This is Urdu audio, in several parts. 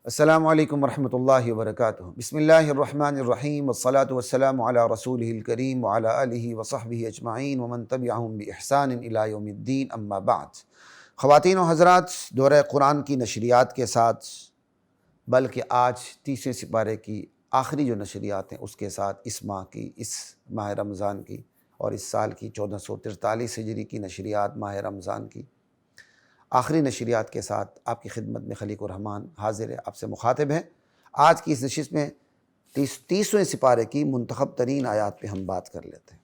السلام علیکم ورحمۃ اللہ وبرکاتہ۔ بسم اللہ الرحمن الرحیم والصلاة والسلام علی رسولہ الکریم وعلی آلہ وصحبہ اجمعین ومن تبعہم بإحسان الی یوم الدین، اما بعد۔ خواتین و حضرات، دورہ قرآن کی نشریات کے ساتھ، بلکہ آج 30ویں سپارے کی آخری جو نشریات ہیں اس کے ساتھ اس ماہ کی، اس ماہ رمضان کی اور اس سال کی 1443 ہجری کی نشریات ماہ رمضان کی آخری نشریات کے ساتھ آپ کی خدمت میں خلیق الرحمن حاضر ہے، آپ سے مخاطب ہیں۔ آج کی اس نشست میں 30ویں سپارے کی منتخب ترین آیات پہ ہم بات کر لیتے ہیں۔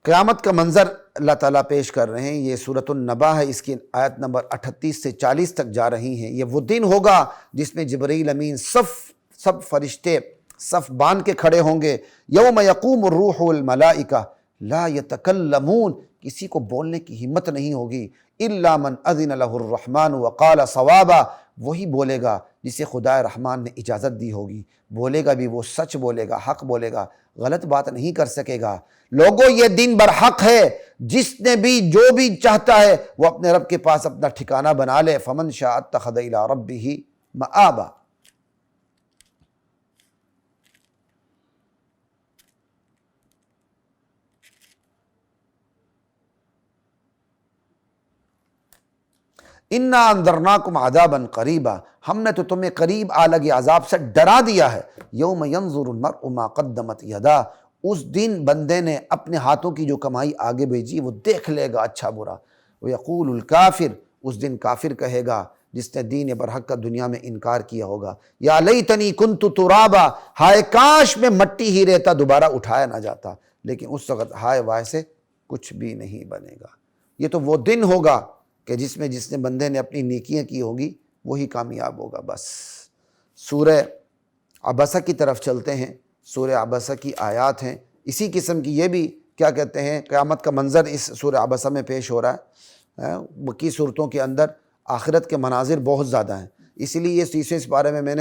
قیامت کا منظر اللہ تعالیٰ پیش کر رہے ہیں۔ یہ سورۃ النبا ہے، اس کی آیت نمبر 38 سے 40 تک جا رہی ہیں۔ یہ وہ دن ہوگا جس میں جبرائیل امین سب فرشتے صف باندھ کے کھڑے ہوں گے۔ یوم یقوم الروح والملائکہ لا یتکلمون، کسی کو بولنے کی ہمت نہیں ہوگی، الا من اذن لہ الرحمن وقال صوابا، وہی بولے گا جسے خدا رحمان نے اجازت دی ہوگی۔ بولے گا بھی وہ سچ بولے گا، حق بولے گا، غلط بات نہیں کر سکے گا۔ لوگوں، یہ دن برحق ہے، جس نے بھی جو بھی چاہتا ہے وہ اپنے رب کے پاس اپنا ٹھکانہ بنا لے۔ فمن شاء اتخذ الی ربہ مآبا۔ انا انذرناکم عذابا قریبا، ہم نے تو تمہیں قریب آ لگے عذاب سے ڈرا دیا ہے۔ یوم ینظر المرء ما قدمت یدا، اس دن بندے نے اپنے ہاتھوں کی جو کمائی آگے بھیجی وہ دیکھ لے گا، اچھا برا۔ ویقول الکافر، اس دن کافر کہے گا جس نے دین برحق کا دنیا میں انکار کیا ہوگا، یا لیتنی کنت ترابا، ہائے کاش میں مٹی ہی رہتا، دوبارہ اٹھایا نہ جاتا۔ لیکن اس وقت ہائے وائے سے کچھ بھی نہیں بنے گا۔ یہ تو وہ دن ہوگا کہ جس نے بندے نے اپنی نیکیاں کی ہوگی وہی کامیاب ہوگا۔ بس سورہ عبسہ کی طرف چلتے ہیں۔ سورہ عبسہ کی آیات ہیں اسی قسم کی، یہ بھی کیا کہتے ہیں، قیامت کا منظر اس سورہ عبسہ میں پیش ہو رہا ہے۔ مکی صورتوں کے اندر آخرت کے مناظر بہت زیادہ ہیں، اسی لیے یہ 30ویں سپارے میں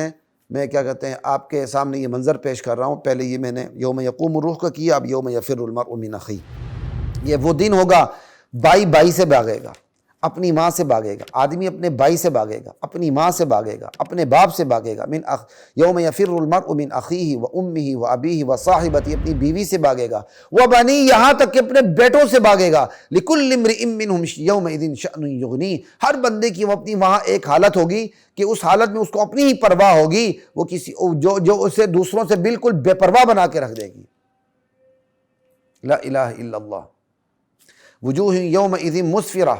میں کیا کہتے ہیں آپ کے سامنے یہ منظر پیش کر رہا ہوں۔ پہلے یہ میں نے یوم یقوم الروح کا کیا، اب یوم یفر المرء من اخیہ۔ یہ وہ دن ہوگا، بائی سے بھاگے گا، اپنی ماں سے بھاگے گا، آدمی اپنے بھائی سے بھاگے گا، اپنی ماں سے بھاگے گا، اپنے باپ سے بھاگے گا۔ یوم یفر المرء من اخیہ و امہ و ابیہ و صاحبتہ، اپنی بیوی سے بھاگے گا، و بنی، یہاں تک کہ اپنے بیٹوں سے بھاگے گا۔ لکل امرئ منہم یومئذ شأن یغنیہ، ہر بندے کی وہ اپنی وہاں ایک حالت ہوگی کہ اس حالت میں اس کو اپنی ہی پرواہ ہوگی، وہ کسی جو اسے دوسروں سے بالکل بے پرواہ بنا کے رکھ دے گی۔ لا الہ الا اللہ۔ وجوہ یومئذ مسفرہ،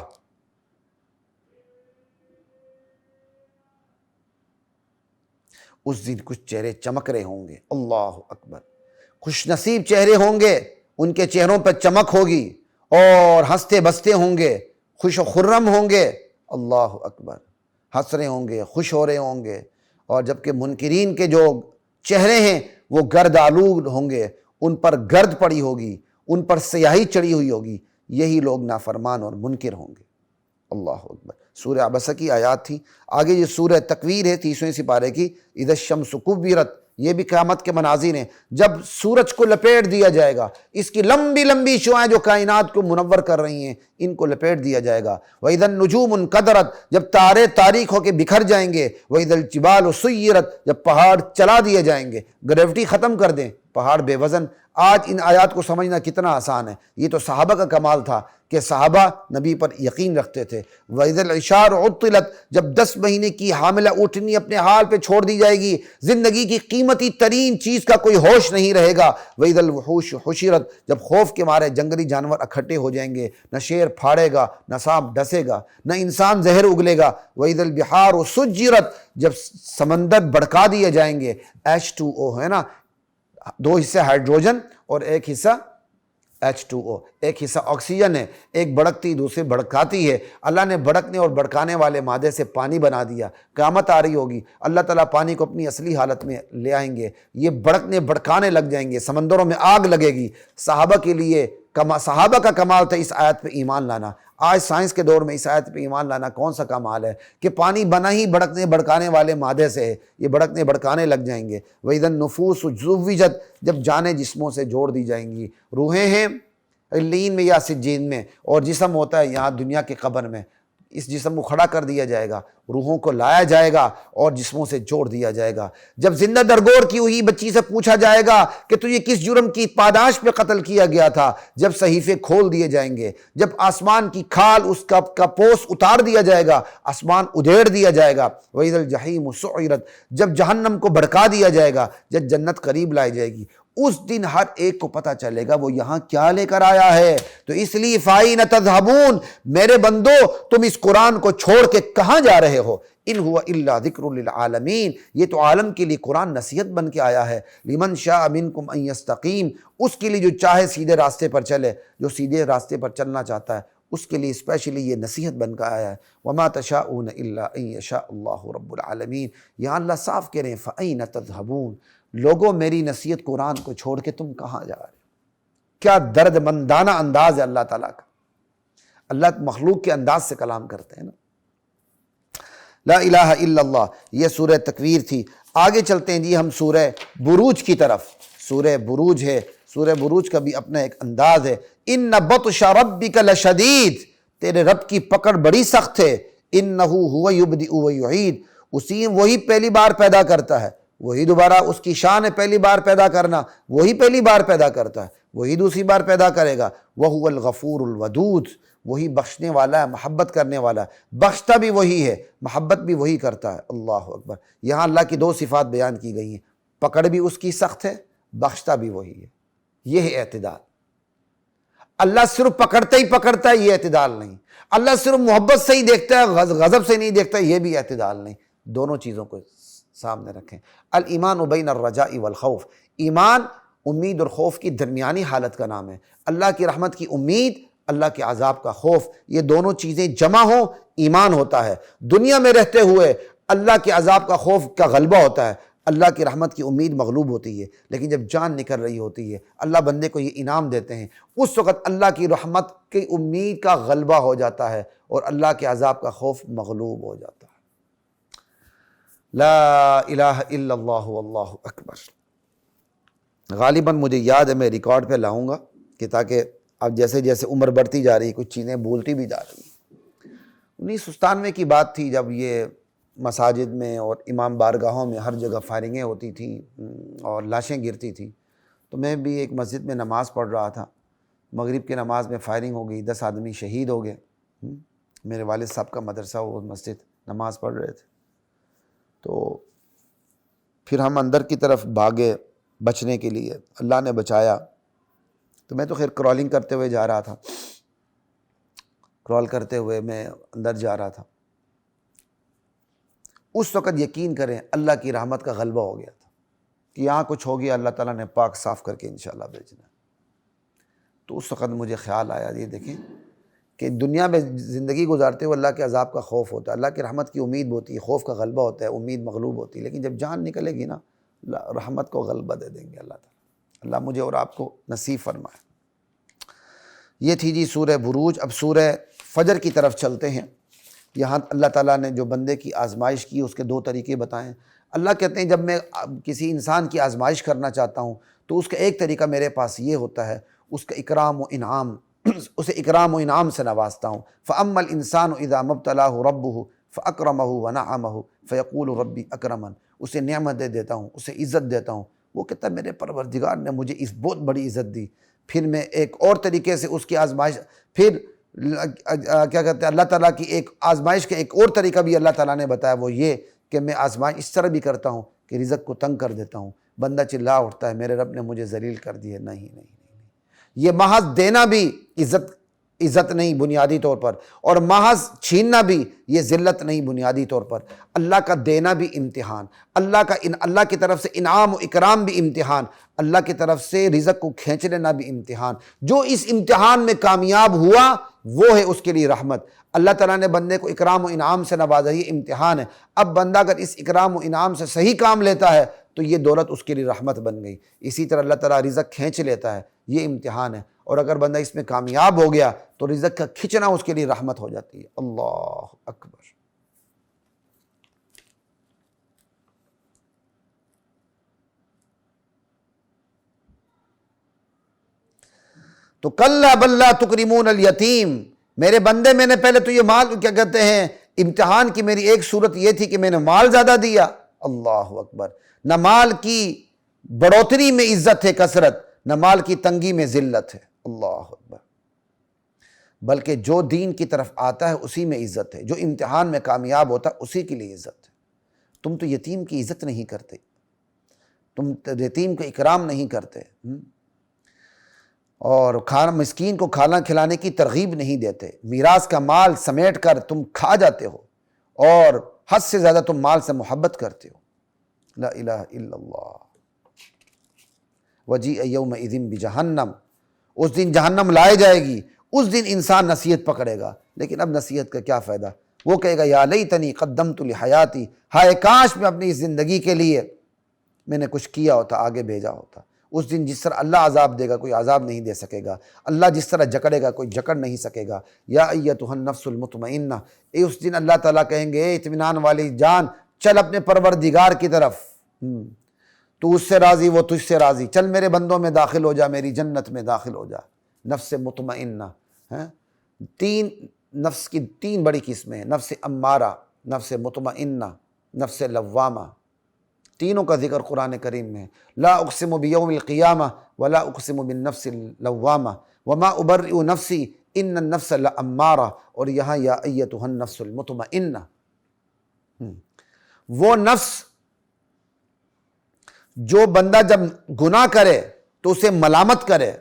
اس دن کچھ چہرے چمک رہے ہوں گے، اللہ اکبر، خوش نصیب چہرے ہوں گے، ان کے چہروں پر چمک ہوگی اور ہنستے بستے ہوں گے، خوش و خرم ہوں گے، اللہ اکبر، ہنس رہے ہوں گے، خوش ہو رہے ہوں گے۔ اور جبکہ منکرین کے جو چہرے ہیں وہ گرد آلود ہوں گے، ان پر گرد پڑی ہوگی، ان پر سیاہی چڑھی ہوئی ہوگی، یہی لوگ نافرمان اور منکر ہوں گے۔ اللہ اکبر۔ سورہ عبسہ کی آیات تھی۔ آگے یہ سورہ تکویر ہے 30ویں سپارے کی، اذا الشمس کورت، یہ بھی قیامت کے مناظر ہیں۔ جب سورج کو لپیٹ دیا جائے گا، اس کی لمبی لمبی شعاعیں جو کائنات کو منور کر رہی ہیں ان کو لپیٹ دیا جائے گا۔ وَإِذَا النُّجُومُ انْقَدَرَتْ، جب تارے تاریک ہو کے بکھر جائیں گے۔ وَإِذَا الْجِبَالُ سُيِّرَتْ، جب پہاڑ چلا دیے جائیں گے، گریوٹی ختم کر دیں، پہاڑ بے وزن۔ آج ان آیات کو سمجھنا کتنا آسان ہے، یہ تو صحابہ کا کمال تھا کہ صحابہ نبی پر یقین رکھتے تھے۔ وَإِذَا الْعِشَارُ عُطِّلَتْ، جب 10 مہینے کی حاملہ اونٹنی اپنے حال پہ چھوڑ دی جائے گی، زندگی کی قیمتی ترین چیز کا کوئی ہوش نہیں رہے گا۔ وَإِذَا الْوُحُوشُ حُشِرَتْ، جب خوف کے مارے جنگلی جانور اکٹھے ہو جائیں گے، نہ شیر پھاڑے گا، نہ سانپ ڈسے گا، نہ انسان زہر اگلے گا۔ وَإِذَا الْبِحَارُ سُجِّرَتْ، جب سمندر بھڑکا دیے جائیں گے، H2O ہے نا، 2 حصے ہائیڈروجن اور ایک حصہ H2O، ایک حصہ آکسیجن ہے، ایک بھڑکتی دوسری بھڑکاتی ہے۔ اللہ نے بھڑکنے اور بھڑکانے والے مادے سے پانی بنا دیا۔ قیامت آ رہی ہوگی، اللہ تعالیٰ پانی کو اپنی اصلی حالت میں لے آئیں گے، یہ بھڑکنے بھڑکانے لگ جائیں گے، سمندروں میں آگ لگے گی۔ صحابہ کے لیے صحابہ کا کمال تھا اس آیت پہ ایمان لانا۔ آج سائنس کے دور میں اس آیت پہ ایمان لانا کون سا کمال ہے کہ پانی بنا ہی بھڑکنے بھڑکانے والے مادے سے ہے، یہ بھڑکنے بھڑکانے لگ جائیں گے۔ وَإِذَا النُّفُوسُ زُوِّجَتْ، جب جانیں جسموں سے جوڑ دی جائیں گی، روحیں ہیں علیین میں یا سجین میں، اور جسم ہوتا ہے یہاں دنیا کے قبر میں۔ اس جسم کو کھڑا کر دیا جائے گا، روحوں کو لایا جائے گا اور جسموں سے جوڑ دیا جائے گا۔ جب زندہ درگور کی ہوئی بچی سے پوچھا جائے گا کہ تو یہ کس جرم کی پاداش پہ قتل کیا گیا تھا، جب صحیفے کھول دیے جائیں گے، جب آسمان کی کھال اس کا پوس اتار دیا جائے گا، آسمان ادھیڑ دیا جائے گا، وَإِذَا الْجَحِيمُ سُعِّرَتْ، جب جہنم کو بھڑکا دیا جائے گا، جب جنت قریب لائی جائے گی، اس دن ہر ایک کو پتہ چلے گا وہ یہاں کیا لے کر آیا ہے۔ تو اس لیے فَأَيْنَ تَذْهَبُونَ، میرے بندو تم اس قرآن کو چھوڑ کے کہاں جا رہے ہو؟ ان هو الا ذکر للعالمین، یہ تو عالم کے لیے قرآن نصیحت بن کے آیا ہے۔ لمن شاء منکم ان یستقیم، اس کے لیے جو چاہے سیدھے راستے پر چلے، جو سیدھے راستے پر چلنا چاہتا ہے اس کے لیے اسپیشلی یہ نصیحت بن کر آیا ہے۔ وما تشاءون الا ان یشاء اللہ رب العالمین، یہاں اللہ صاف کہہ رہے ہیں فأین تذهبون، لوگوں میری نصیحت قرآن کو چھوڑ کے تم کہاں جا رہے؟ کیا درد مندانہ انداز ہے اللہ تعالیٰ کا۔ اللہ مخلوق کے انداز سے کلام کرتے ہیں نا۔ لا الہ الا اللہ، یہ سورہ تکویر تھی۔ آگے چلتے ہیں جی ہم سورہ بروج کی طرف۔ سورہ بروج ہے، سورہ بروج کا بھی اپنا ایک انداز ہے۔ ان بطش ربک لشدید، تیرے رب کی پکڑ بڑی سخت ہے۔ انہ هو یبدئ و یعید، وہی پہلی بار پیدا کرتا ہے، وہی دوبارہ، اس کی شان ہے پہلی بار پیدا کرنا، وہی پہلی بار پیدا کرتا ہے، وہی دوسری بار پیدا کرے گا۔ وَهُوَ الْغَفُورُ الْوَدُودُ، وہی بخشنے والا ہے، محبت کرنے والا ہے، بخشتا بھی وہی ہے، محبت بھی وہی کرتا ہے۔ اللہ اکبر، یہاں اللہ کی دو صفات بیان کی گئی ہیں، پکڑ بھی اس کی سخت ہے، بخشتا بھی وہی ہے۔ یہ ہے اعتدال۔ اللہ صرف پکڑتا ہی پکڑتا ہے، یہ اعتدال نہیں۔ اللہ صرف محبت سے ہی دیکھتا ہے، غضب سے نہیں دیکھتا، یہ بھی اعتدال نہیں۔ دونوں چیزوں کو سامنے رکھیں۔ الایمان بین الرجاء والخوف، ایمان امید اور خوف کی درمیانی حالت کا نام ہے۔ اللہ کی رحمت کی امید، اللہ کے عذاب کا خوف، یہ دونوں چیزیں جمع ہوں ایمان ہوتا ہے۔ دنیا میں رہتے ہوئے اللہ کے عذاب کا خوف کا غلبہ ہوتا ہے، اللہ کی رحمت کی امید مغلوب ہوتی ہے، لیکن جب جان نکل رہی ہوتی ہے اللہ بندے کو یہ انعام دیتے ہیں، اس وقت اللہ کی رحمت کی امید کا غلبہ ہو جاتا ہے اور اللہ کے عذاب کا خوف مغلوب ہو جاتا ہے۔ لا الہ الا اللہ واللہ اکبر۔ غالباً مجھے یاد ہے، میں ریکارڈ پہ لاؤں گا کہ تاکہ اب جیسے جیسے عمر بڑھتی جا رہی کچھ چیزیں بھولتی بھی جا رہی ہیں۔ 1997 کی بات تھی جب یہ مساجد میں اور امام بارگاہوں میں ہر جگہ فائرنگیں ہوتی تھیں اور لاشیں گرتی تھیں، تو میں بھی ایک مسجد میں نماز پڑھ رہا تھا، مغرب کی نماز میں فائرنگ ہو گئی، 10 آدمی شہید ہو گئے۔ میرے والد صاحب کا مدرسہ، وہ مسجد، نماز پڑھ رہے تھے، تو پھر ہم اندر کی طرف بھاگے بچنے کے لیے، اللہ نے بچایا۔ تو میں تو خیر کرالنگ کرتے ہوئے جا رہا تھا، کرال کرتے ہوئے میں اندر جا رہا تھا۔ اس وقت یقین کریں اللہ کی رحمت کا غلبہ ہو گیا تھا کہ یہاں کچھ ہو گیا، اللہ تعالیٰ نے پاک صاف کر کے انشاءاللہ بھیجنا۔ تو اس وقت مجھے خیال آیا، یہ دیکھیں کہ دنیا میں زندگی گزارتے ہوئے اللہ کے عذاب کا خوف ہوتا ہے، اللہ کی رحمت کی امید ہوتی ہے، خوف کا غلبہ ہوتا ہے، امید مغلوب ہوتی ہے، لیکن جب جان نکلے گی نا رحمت کو غلبہ دے دیں گے اللہ تعالیٰ۔ اللہ مجھے اور آپ کو نصیب فرمائے۔ یہ تھی جی سورہ بروج۔ اب سورہ فجر کی طرف چلتے ہیں۔ یہاں اللہ تعالیٰ نے جو بندے کی آزمائش کی اس کے دو طریقے بتائیں۔ اللہ کہتے ہیں جب میں کسی انسان کی آزمائش کرنا چاہتا ہوں تو اس کا ایک طریقہ میرے پاس یہ ہوتا ہے، اس کا اکرام و انعام، اسے اکرام و انعام سے نوازتا ہوں۔ فَأَمَّا الْإِنسَانُ إِذَا مَا ابْتَلَاهُ رَبُّهُ فَأَكْرَمَهُ وَنَعَمَهُ فَيَقُولُ رَبِّي أَكْرَمَنِ، اسے نعمت دے دیتا ہوں، اسے عزت دیتا ہوں، وہ کہتا ہے میرے پروردگار نے مجھے اس بہت بڑی عزت دی۔ پھر میں ایک اور طریقے سے اس کی آزمائش، پھر کیا کہتے ہیں اللہ تعالیٰ کی ایک آزمائش کا ایک اور طریقہ بھی اللہ تعالیٰ نے بتایا، وہ یہ کہ میں آزمائش اس طرح بھی کرتا ہوں کہ رزق کو تنگ کر دیتا ہوں۔ بندہ چلا اٹھتا ہے میرے رب نے مجھے ذلیل کر دیا، نہیں، یہ محض دینا بھی عزت نہیں بنیادی طور پر، اور محض چھیننا بھی یہ ذلت نہیں بنیادی طور پر۔ اللہ کا دینا بھی امتحان، اللہ کی طرف سے انعام و اکرام بھی امتحان، اللہ کی طرف سے رزق کو کھینچ لینا بھی امتحان۔ جو اس امتحان میں کامیاب ہوا وہ ہے اس کے لیے رحمت۔ اللہ تعالیٰ نے بندے کو اکرام و انعام سے نوازا، یہ امتحان ہے۔ اب بندہ اگر اس اکرام و انعام سے صحیح کام لیتا ہے تو یہ دولت اس کے لیے رحمت بن گئی۔ اسی طرح اللہ تعالیٰ رزق کھینچ لیتا ہے، یہ امتحان ہے، اور اگر بندہ اس میں کامیاب ہو گیا تو رزق کا کھینچنا اس کے لیے رحمت ہو جاتی ہے۔ اللہ اکبر۔ تو کلا بل لا تکرمون الیتیم، میرے بندے میں نے پہلے تو یہ مال کیا کہتے ہیں امتحان کی میری ایک صورت یہ تھی کہ میں نے مال زیادہ دیا، اللہ اکبر، نہ مال کی بڑھوتری میں عزت ہے کثرت، نہ مال کی تنگی میں ذلت ہے، اللہ اکبر، بلکہ جو دین کی طرف آتا ہے اسی میں عزت ہے، جو امتحان میں کامیاب ہوتا ہے اسی کے لیے عزت ہے۔ تم تو یتیم کی عزت نہیں کرتے، تم یتیم کو اکرام نہیں کرتے، اور مسکین کو کھانا کھلانے کی ترغیب نہیں دیتے، میراث کا مال سمیٹ کر تم کھا جاتے ہو، اور حد سے زیادہ تم مال سے محبت کرتے ہو۔ لا الہ الا اللہ۔ وجیء یومئذ بجہنم، اس دن جہنم لائے جائے گی، اس دن انسان نصیحت پکڑے گا، لیکن اب نصیحت کا کیا فائدہ؟ وہ کہے گا یا لیتنی قدمت لحیاتی، ہائے کاش میں اپنی اس زندگی کے لیے میں نے کچھ کیا ہوتا، آگے بھیجا ہوتا۔ اس دن جس طرح اللہ عذاب دے گا کوئی عذاب نہیں دے سکے گا، اللہ جس طرح جکڑے گا کوئی جکڑ نہیں سکے گا۔ یا ایتھا النفس المطمئنہ، اس دن اللہ تعالیٰ کہیں گے اے اطمینان والی جان، چل اپنے پروردگار کی طرف، تو اس سے راضی وہ تجھ سے راضی، چل میرے بندوں میں داخل ہو جا، میری جنت میں داخل ہو جا۔ نفس مطمئنہ، نفس کی تین بڑی قسمیں ہیں، نفس امارہ، نفس مطمئنہ، نفس لوامہ، تینوں کا ذکر قرآن کریم میں ہے۔ لا اقسم بیوم القیامہ ولا اقسم بالنفس اللوامہ وما ابرئ نفسی ان النفس لامارہ، اور یہاں یا ایتھا النفس المطمئنہ، وہ نفس جو بندہ جب گناہ کرے تو اسے ملامت کرے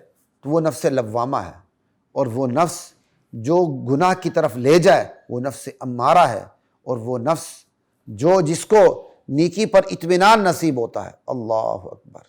تو وہ نفس لوامہ ہے، اور وہ نفس جو گناہ کی طرف لے جائے وہ نفس امارہ ہے، اور وہ نفس جس کو نیکی پر اطمینان نصیب ہوتا ہے۔ اللہ اکبر،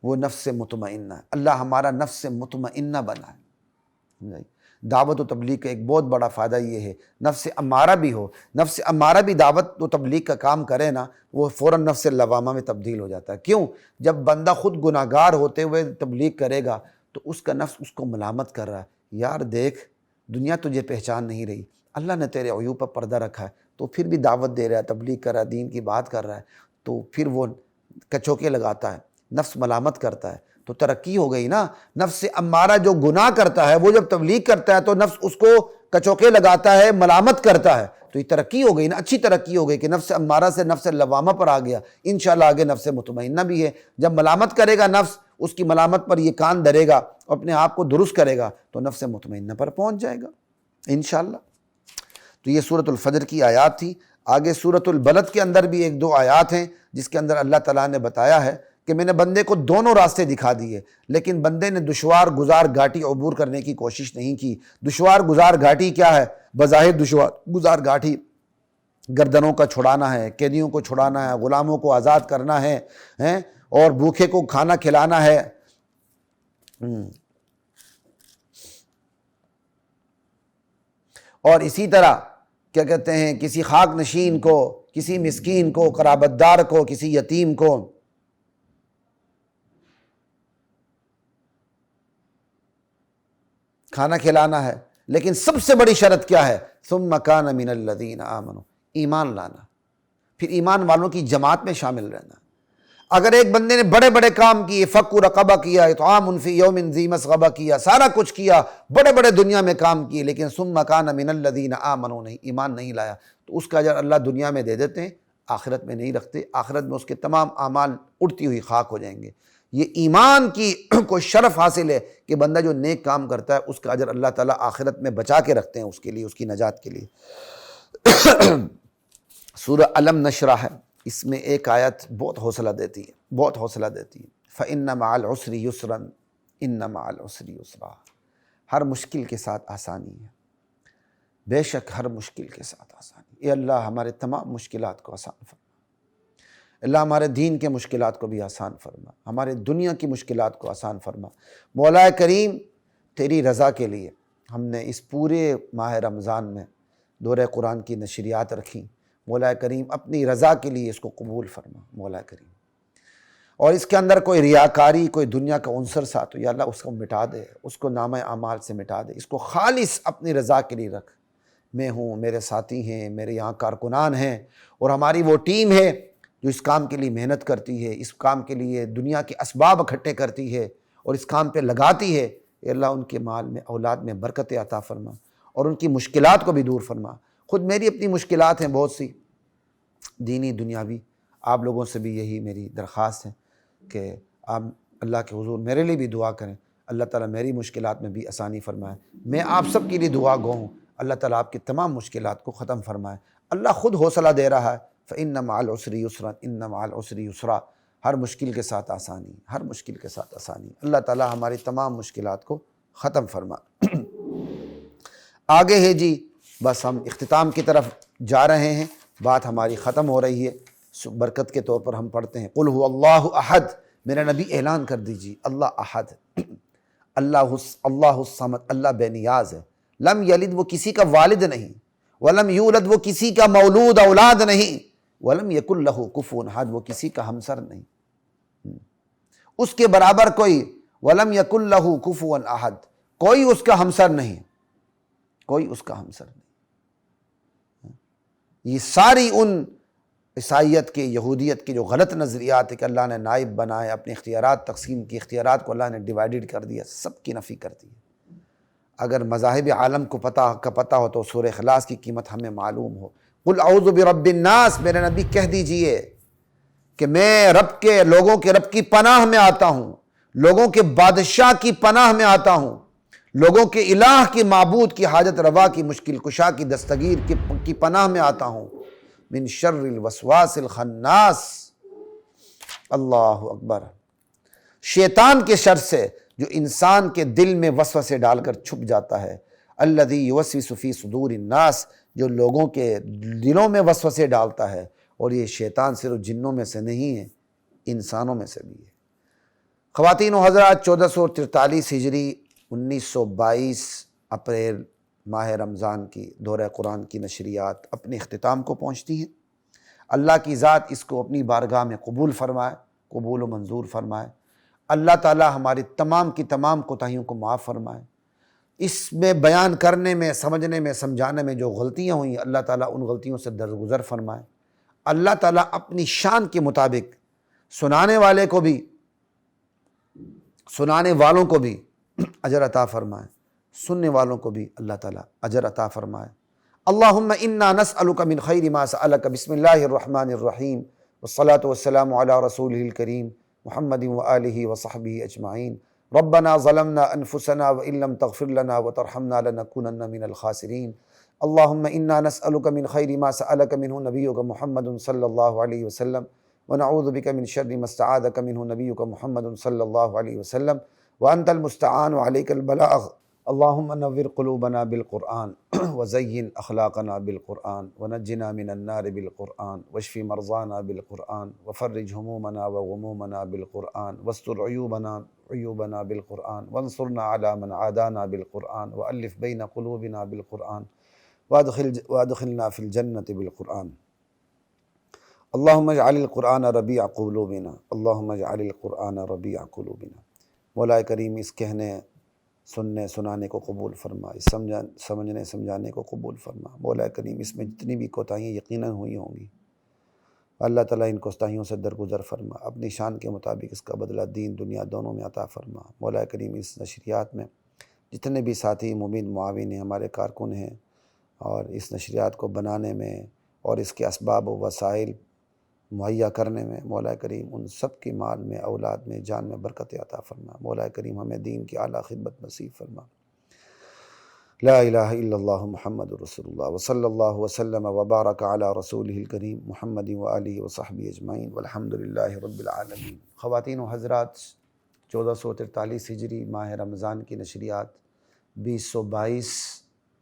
وہ نفس مطمئنہ ہے۔ اللہ ہمارا نفس مطمئنہ بنائے۔ دعوت و تبلیغ کا ایک بہت بڑا فائدہ یہ ہے، نفس امارہ بھی ہو، نفس امارہ بھی دعوت و تبلیغ کا کام کرے نا، وہ فوراً نفس لوامہ میں تبدیل ہو جاتا ہے۔ کیوں؟ جب بندہ خود گناہگار ہوتے ہوئے تبلیغ کرے گا تو اس کا نفس اس کو ملامت کر رہا ہے، یار دیکھ دنیا تجھے پہچان نہیں رہی، اللہ نے تیرے عیوب پر پردہ رکھا ہے، تو پھر بھی دعوت دے رہا ہے، تبلیغ کر رہا ہے، دین کی بات کر رہا ہے، تو پھر وہ کچوکے لگاتا ہے، نفس ملامت کرتا ہے، تو ترقی ہو گئی نا۔ نفس امارہ جو گناہ کرتا ہے وہ جب تبلیغ کرتا ہے تو نفس اس کو کچوکے لگاتا ہے، ملامت کرتا ہے، تو یہ ترقی ہو گئی نا، اچھی ترقی ہو گئی کہ نفس امارہ سے نفس لوامہ پر آ گیا۔ انشاءاللہ آگے نفس مطمئنہ بھی ہے، جب ملامت کرے گا نفس، اس کی ملامت پر یہ کان دھرے گا، اپنے آپ کو درست کرے گا تو نفس مطمئنہ پر پہنچ جائے گا انشاءاللہ۔ تو یہ سورۃ الفجر کی آیات تھی۔ آگے سورۃ البلد کے اندر بھی ایک دو آیات ہیں جس کے اندر اللہ تعالیٰ نے بتایا ہے کہ میں نے بندے کو دونوں راستے دکھا دیے، لیکن بندے نے دشوار گزار گھاٹی عبور کرنے کی کوشش نہیں کی۔ دشوار گزار گھاٹی کیا ہے؟ بظاہر دشوار گزار گھاٹی گردنوں کا چھڑانا ہے، قیدیوں کو چھڑانا ہے، غلاموں کو آزاد کرنا ہے، اور بھوکے کو کھانا کھلانا ہے۔ اور اسی طرح کیا کہتے ہیں، کسی خاک نشین کو، کسی مسکین کو، قرابت دار کو، کسی یتیم کو کھانا کھلانا ہے۔ لیکن سب سے بڑی شرط کیا ہے؟ ثم کان من الذین آمنوا، ایمان لانا، پھر ایمان والوں کی جماعت میں شامل رہنا۔ اگر ایک بندے نے بڑے بڑے کام کیے، فک رقبہ کیا، اطعام فی یوم ذی مسغبہ کیا، سارا کچھ کیا، بڑے بڑے دنیا میں کام کیے، لیکن ثم کان من الذین آمنوا، نہیں، ایمان نہیں لایا، تو اس کا اجر اللہ دنیا میں دے دیتے ہیں، آخرت میں نہیں رکھتے۔ آخرت میں اس کے تمام اعمال اڑتی ہوئی خاک ہو جائیں گے۔ یہ ایمان کی کوئی شرف حاصل ہے کہ بندہ جو نیک کام کرتا ہے اس کا اجر اللہ تعالیٰ آخرت میں بچا کے رکھتے ہیں اس کے لیے، اس کی نجات کے لیے۔ سورہ علم نشرح ہے، اس میں ایک آیت بہت حوصلہ دیتی ہے، بہت حوصلہ دیتی ہے۔ فَإِنَّ مَعَ الْعُسْرِ يُسْرًا إِنَّ مَعَ الْعُسْرِ يُسْرًا، ہر مشکل کے ساتھ آسانی ہے، بے شک ہر مشکل کے ساتھ آسانی۔ اے اللہ ہمارے تمام مشکلات کو آسان فرما، اللہ ہمارے دین کے مشکلات کو بھی آسان فرما، ہمارے دنیا کی مشکلات کو آسان فرما۔ مولا کریم تیری رضا کے لیے ہم نے اس پورے ماہ رمضان میں دورہ قرآن کی نشریات رکھیں، مولا کریم اپنی رضا کے لیے اس کو قبول فرما مولا کریم، اور اس کے اندر کوئی ریاکاری، کوئی دنیا کا عنصر ساتھ ہو، یا اللہ اس کو مٹا دے، اس کو نامہ اعمال سے مٹا دے، اس کو خالص اپنی رضا کے لیے رکھ۔ میں ہوں، میرے ساتھی ہیں، میرے یہاں کارکنان ہیں، اور ہماری وہ ٹیم ہے جو اس کام کے لیے محنت کرتی ہے، اس کام کے لیے دنیا کے اسباب اکٹھے کرتی ہے، اور اس کام پہ لگاتی ہے، اے اللہ ان کے مال میں اولاد میں برکت عطا فرما اور ان کی مشکلات کو بھی دور فرما۔ خود میری اپنی مشکلات ہیں بہت سی، دینی دنیاوی، آپ لوگوں سے بھی یہی میری درخواست ہے کہ آپ اللہ کے حضور میرے لیے بھی دعا کریں، اللہ تعالیٰ میری مشکلات میں بھی آسانی فرمائے۔ میں آپ سب کے لیے دعا گو ہوں، اللہ تعالیٰ آپ کی تمام مشکلات کو ختم فرمائے۔ اللہ خود حوصلہ دے رہا ہے، فَإِنَّ مَعَ الْعُسْرِ يُسْرًا إِنَّ مَعَ الْعُسْرِ يُسْرًا، ہر مشکل کے ساتھ آسانی، ہر مشکل کے ساتھ آسانی۔ اللہ تعالیٰ ہماری تمام مشکلات کو ختم فرما۔ آگے ہے جی، بس ہم اختتام کی طرف جا رہے ہیں، بات ہماری ختم ہو رہی ہے۔ برکت کے طور پر ہم پڑھتے ہیں قُلْ هُوَ اللَّهُ أَحَدٌ، میرے نبی اعلان کر دیجیے اللہ احد، اللہ الصمد، اللہ بے نیاز ہے، لم یلد وہ کسی کا والد نہیں، ولم یولد وہ کسی کا مولود اولاد نہیں، ولم یکن لہ کفوا احد وہ کسی کا ہمسر نہیں، اس کے برابر کوئی، ولم یکن لہ کفوا احد کوئی اس کا ہمسر نہیں، کوئی اس کا ہمسر نہیں۔ یہ ساری ان عیسائیت کے، یہودیت کے جو غلط نظریات ہے کہ اللہ نے نائب بنائے، اپنے اختیارات تقسیم کی، اختیارات کو اللہ نے ڈیوائیڈڈ کر دیا، سب کی نفی کر دی۔ اگر مذاہب عالم کو پتہ ہو تو سورہ اخلاص کی قیمت ہمیں معلوم ہو۔ قل اعوذ برب الناس، میرے نبی کہہ دیجئے کہ میں لوگوں کے رب کی پناہ میں آتا ہوں، لوگوں کے بادشاہ کی پناہ میں آتا ہوں، لوگوں کے الہ کی، معبود کی، حاجت روا کی، مشکل کشا کی، دستگیر کی پناہ میں آتا ہوں، من شر الوسواس الخناس، اللہ اکبر، شیطان کے شر سے جو انسان کے دل میں وسوسے ڈال کر چھپ جاتا ہے، الذی یوسوس فی صدور الناس، جو لوگوں کے دلوں میں وسوسے ڈالتا ہے، اور یہ شیطان صرف جنوں میں سے نہیں ہے، انسانوں میں سے بھی ہے۔ خواتین و حضرات، 1443 ہجری 1922 اپریل ماہ رمضان کی دورہ قرآن کی نشریات اپنے اختتام کو پہنچتی ہیں۔ اللہ کی ذات اس کو اپنی بارگاہ میں قبول فرمائے، قبول و منظور فرمائے۔ اللہ تعالی ہماری تمام کی تمام کوتاہیوں کو معاف فرمائے۔ اس میں بیان کرنے میں، سمجھنے میں، سمجھانے میں جو غلطیاں ہوئیں، اللہ تعالیٰ ان غلطیوں سے درگزر فرمائے۔ اللہ تعالیٰ اپنی شان کے مطابق سنانے والوں کو بھی اجر عطا فرمائے، سننے والوں کو بھی اللہ تعالیٰ اجر عطا فرمائے۔ اللہم انا نسألک من خیر ما سألک، بسم اللہ الرحمن الرحیم، والصلاة والسلام علی رسولہ الکریم محمد وآلہ وصحبہ اجمعین۔ ربنا ظلمنا انفسنا وان لم تغفر لنا وترحمنا لنکونن من الخاسرین۔ اللہم انا نسألک من خیر ما سألک منہ نبیک محمد صلی اللہ علیہ وسلم، ونعوذ بک من شر ما استعاذک منہ نبیک محمد صلی اللہ علیہ وسلم، وانت المستعان وعلیک البلاغ۔ اللہم نور قلوبنا بالقرآن وزین اخلاقنا بالقرآن ونجنا من النار بالقرآن واشف مرضانا بالقرآن وفرج همومنا وغمومنا بالقرآن واستر عیوبنا بالقرآن وانصرنا على من عادانا بالقرآن وألف بین قلوبنا بالقرآن وادخلنا في الجنة بالقرآن۔ اللہم اجعل القرآن ربیع قلوبنا، اللہم اجعل القرآن ربیع قلوبنا۔ مولا کریم اس کہنے، سننے، سنانے کو قبول فرما، سمجھنے، سمجھانے کو قبول فرما۔ مولا کریم اس میں جتنی بھی کوتاہیاں یقیناً ہوئی ہوں گی، اللہ تعالیٰ ان کوتاہیوں سے درگزر فرما، اپنی شان کے مطابق اس کا بدلہ دین دنیا دونوں میں عطا فرما۔ مولا کریم اس نشریات میں جتنے بھی ساتھی، مبین، معاون ہیں، ہمارے کارکن ہیں، اور اس نشریات کو بنانے میں اور اس کے اسباب و وسائل مہیا کرنے میں، مولا کریم ان سب کی مال میں، اولاد میں، جان میں برکت عطا فرما۔ مولا کریم ہمیں دین کی اعلیٰ خدمت نصیب فرما۔ لا الہ الا اللہ محمد رسول اللہ، وصلی اللہ وسلم وبارک علی رسولہ الکریم محمد وآلہ وصحبہ اجمعین، والحمد للہ رب العالمین۔ خواتین و حضرات، 1443 ہجری ماہ رمضان کی نشریات، 2022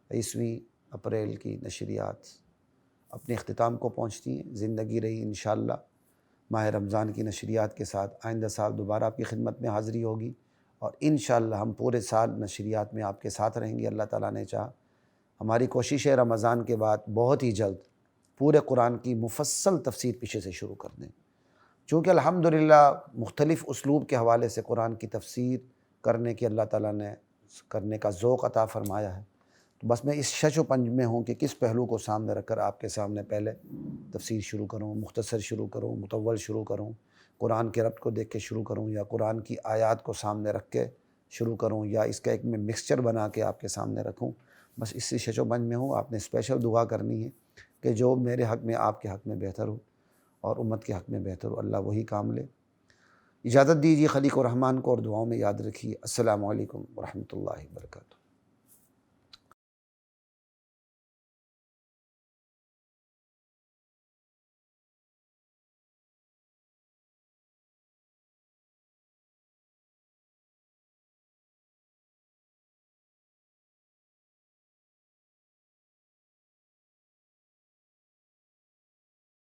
عیسوی اپریل کی نشریات اپنے اختتام کو پہنچتی ہیں۔ زندگی رہی انشاءاللہ ماہ رمضان کی نشریات کے ساتھ آئندہ سال دوبارہ آپ کی خدمت میں حاضری ہوگی، اور انشاءاللہ ہم پورے سال نشریات میں آپ کے ساتھ رہیں گے، اللہ تعالیٰ نے چاہا۔ ہماری کوشش ہے رمضان کے بعد بہت ہی جلد پورے قرآن کی مفصل تفسیر پیچھے سے شروع کر دیں، چونکہ الحمدللہ مختلف اسلوب کے حوالے سے قرآن کی تفسیر کرنے کی اللہ تعالیٰ نے کرنے کا ذوق عطا فرمایا ہے۔ تو بس میں اس شش و پنج میں ہوں کہ کس پہلو کو سامنے رکھ کر آپ کے سامنے پہلے تفسیر شروع کروں، مختصر شروع کروں، مطول شروع کروں، قرآن کے ربط کو دیکھ کے شروع کروں یا قرآن کی آیات کو سامنے رکھ کے شروع کروں یا اس کا ایک میں مکسچر بنا کے آپ کے سامنے رکھوں، بس اسی شش و بنج میں ہوں۔ آپ نے اسپیشل دعا کرنی ہے کہ جو میرے حق میں آپ کے حق میں بہتر ہو اور امت کے حق میں بہتر ہو، اللہ وہی کام لے۔ اجازت دیجیے خلیق الرحمن کو اور دعاؤں میں یاد رکھیے۔ السلام علیکم ورحمۃ اللہ وبرکاتہ۔